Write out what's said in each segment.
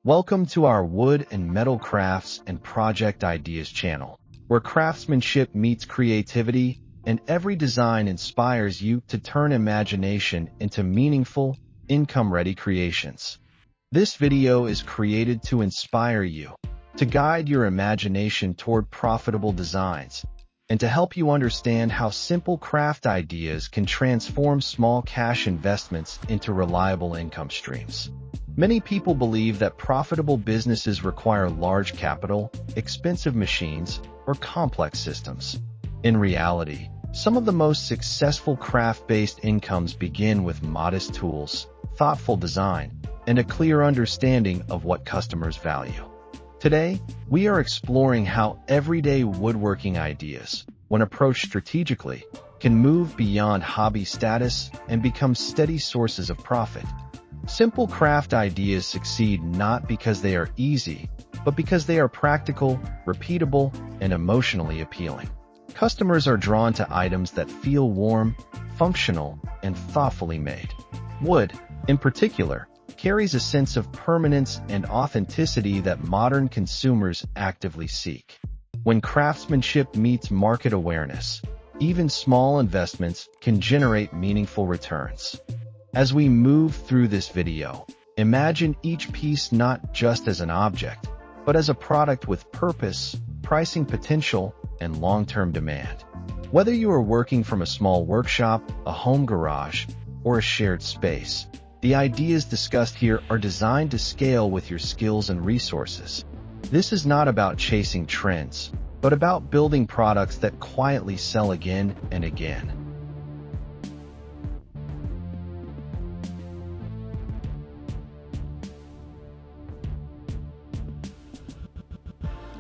Welcome to our Wood and Metal Crafts and Project Ideas channel, where craftsmanship meets creativity and every design inspires you to turn imagination into meaningful, income-ready creations. This video is created to inspire you, to guide your imagination toward profitable designs, and to help you understand how simple craft ideas can transform small cash investments into reliable income streams. Many people believe that profitable businesses require large capital, expensive machines, or complex systems. In reality, some of the most successful craft-based incomes begin with modest tools, thoughtful design, and a clear understanding of what customers value. Today, we are exploring how everyday woodworking ideas, when approached strategically, can move beyond hobby status and become steady sources of profit. Simple craft ideas succeed not because they are easy, but because they are practical, repeatable, and emotionally appealing. Customers are drawn to items that feel warm, functional, and thoughtfully made. Wood, in particular, carries a sense of permanence and authenticity that modern consumers actively seek. When craftsmanship meets market awareness, even small investments can generate meaningful returns. As we move through this video, imagine each piece not just as an object, but as a product with purpose, pricing potential, and long-term demand. Whether you are working from a small workshop, a home garage, or a shared space, the ideas discussed here are designed to scale with your skills and resources. This is not about chasing trends, but about building products that quietly sell again and again.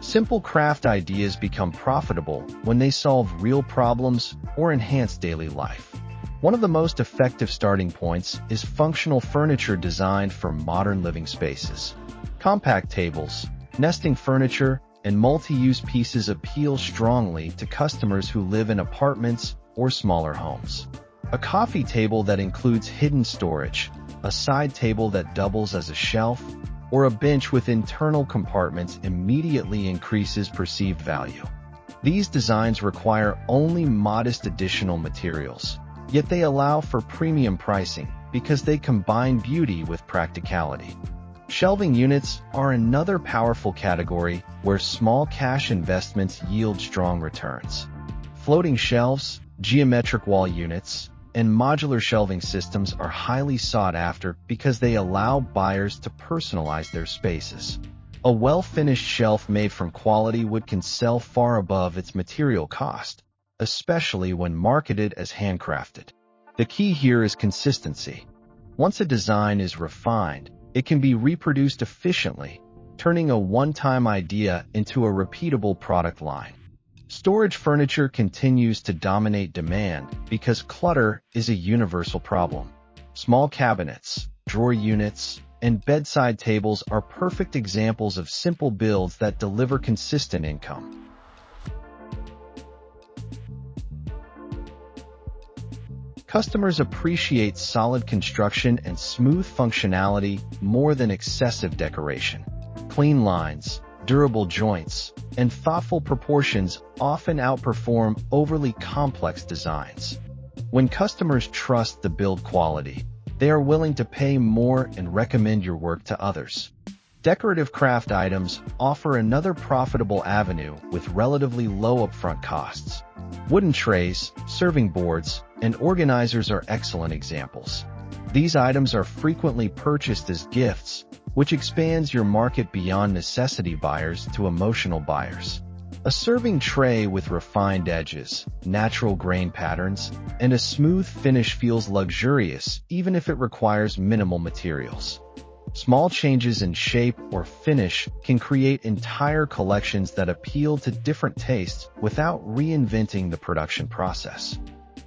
Simple craft ideas become profitable when they solve real problems or enhance daily life. One of the most effective starting points is functional furniture designed for modern living spaces. Compact tables, nesting furniture, and multi-use pieces appeal strongly to customers who live in apartments or smaller homes. A coffee table that includes hidden storage, a side table that doubles as a shelf, or a bench with internal compartments immediately increases perceived value. These designs require only modest additional materials, yet they allow for premium pricing because they combine beauty with practicality. Shelving units are another powerful category where small cash investments yield strong returns. Floating shelves, geometric wall units, and modular shelving systems are highly sought after because they allow buyers to personalize their spaces. A well-finished shelf made from quality wood can sell far above its material cost, especially when marketed as handcrafted. The key here is consistency. Once a design is refined, it can be reproduced efficiently, turning a one-time idea into a repeatable product line. Storage furniture continues to dominate demand because clutter is a universal problem. Small cabinets, drawer units, and bedside tables are perfect examples of simple builds that deliver consistent income. Customers appreciate solid construction and smooth functionality more than excessive decoration. Clean lines, durable joints, and thoughtful proportions often outperform overly complex designs. When customers trust the build quality, they are willing to pay more and recommend your work to others. Decorative craft items offer another profitable avenue with relatively low upfront costs. Wooden trays, serving boards, and organizers are excellent examples. These items are frequently purchased as gifts, which expands your market beyond necessity buyers to emotional buyers. A serving tray with refined edges, natural grain patterns, and a smooth finish feels luxurious even if it requires minimal materials. Small changes in shape or finish can create entire collections that appeal to different tastes without reinventing the production process.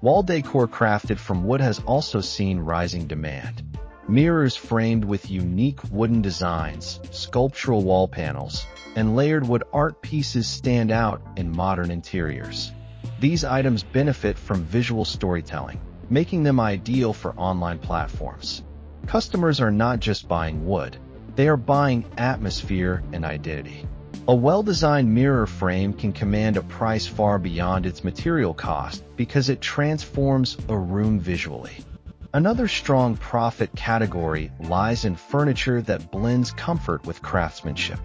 Wall decor crafted from wood has also seen rising demand. Mirrors framed with unique wooden designs, sculptural wall panels, and layered wood art pieces stand out in modern interiors. These items benefit from visual storytelling, making them ideal for online platforms. Customers are not just buying wood, They are buying atmosphere and identity. A well-designed mirror frame can command a price far beyond its material cost because it transforms a room visually. Another strong profit category lies in furniture that blends comfort with craftsmanship.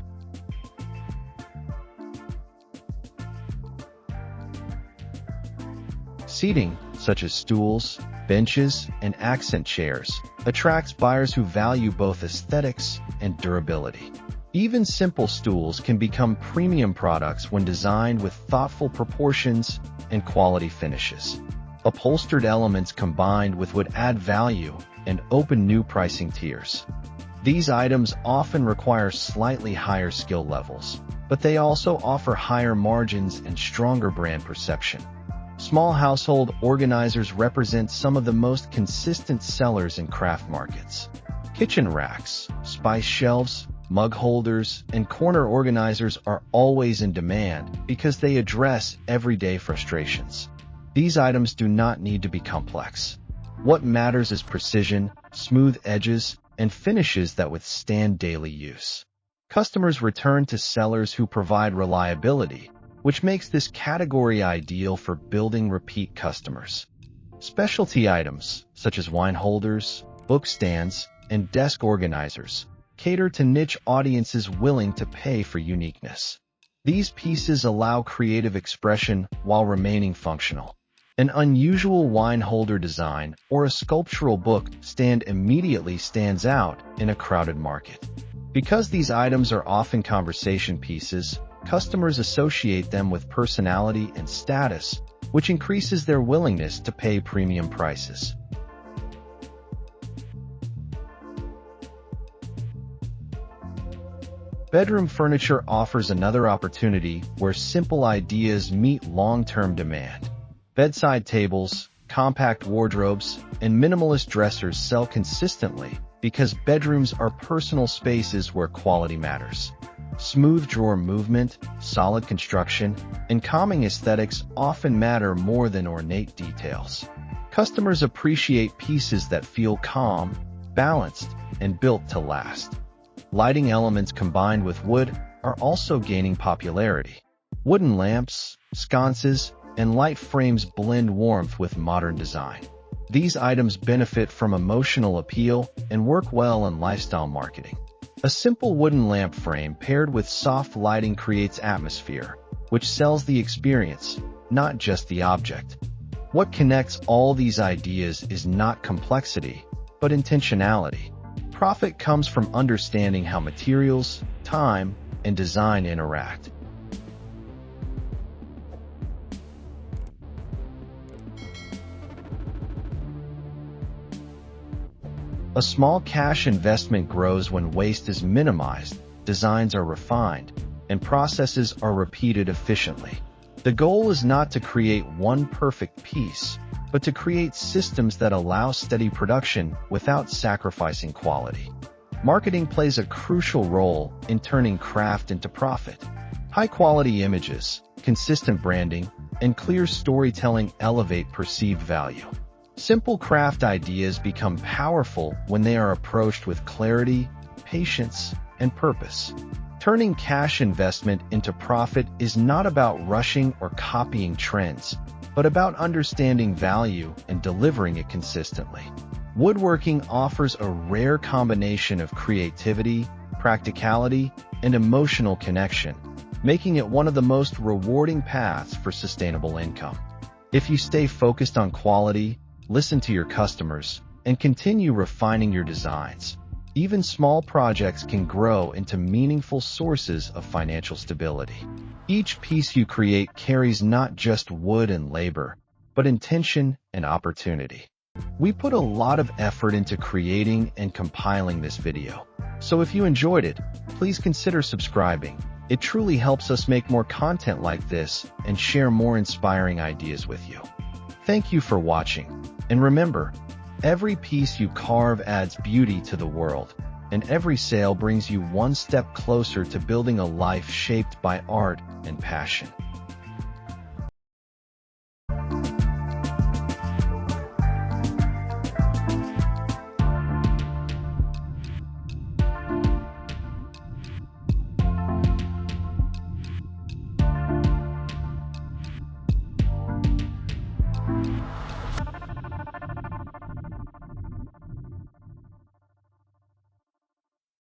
Seating, such as stools, benches, and accent chairs, attracts buyers who value both aesthetics and durability. Even simple stools can become premium products when designed with thoughtful proportions and quality finishes. Upholstered elements combined with would add value and open new pricing tiers. These items often require slightly higher skill levels, but they also offer higher margins and stronger brand perception. Small household organizers represent some of the most consistent sellers in craft markets. Kitchen racks, spice shelves, mug holders, and corner organizers are always in demand because they address everyday frustrations. These items do not need to be complex. What matters is precision, smooth edges, and finishes that withstand daily use. Customers return to sellers who provide reliability, which makes this category ideal for building repeat customers. Specialty items, such as wine holders, book stands, and desk organizers, cater to niche audiences willing to pay for uniqueness. These pieces allow creative expression while remaining functional. An unusual wine holder design or a sculptural book stand immediately stands out in a crowded market. Because these items are often conversation pieces, customers associate them with personality and status, which increases their willingness to pay premium prices. Bedroom furniture offers another opportunity where simple ideas meet long-term demand. Bedside tables, compact wardrobes, and minimalist dressers sell consistently because bedrooms are personal spaces where quality matters. Smooth drawer movement, solid construction, and calming aesthetics often matter more than ornate details. Customers appreciate pieces that feel calm, balanced, and built to last. Lighting elements combined with wood are also gaining popularity. Wooden lamps, sconces, and light frames blend warmth with modern design. These items benefit from emotional appeal and work well in lifestyle marketing. A simple wooden lamp frame paired with soft lighting creates atmosphere, which sells the experience, not just the object. What connects all these ideas is not complexity, but intentionality. Profit comes from understanding how materials, time, and design interact. A small cash investment grows when waste is minimized, designs are refined, and processes are repeated efficiently. The goal is not to create one perfect piece, but to create systems that allow steady production without sacrificing quality. Marketing plays a crucial role in turning craft into profit. High-quality images, consistent branding, and clear storytelling elevate perceived value. Simple craft ideas become powerful when they are approached with clarity, patience, and purpose. Turning cash investment into profit is not about rushing or copying trends, but about understanding value and delivering it consistently. Woodworking offers a rare combination of creativity, practicality, and emotional connection, making it one of the most rewarding paths for sustainable income. If you stay focused on quality, listen to your customers, and continue refining your designs, even small projects can grow into meaningful sources of financial stability. Each piece you create carries not just wood and labor, but intention and opportunity. We put a lot of effort into creating and compiling this video, so if you enjoyed it, please consider subscribing. It truly helps us make more content like this and share more inspiring ideas with you. Thank you for watching, and remember, every piece you carve adds beauty to the world, and every sale brings you one step closer to building a life shaped by art and passion.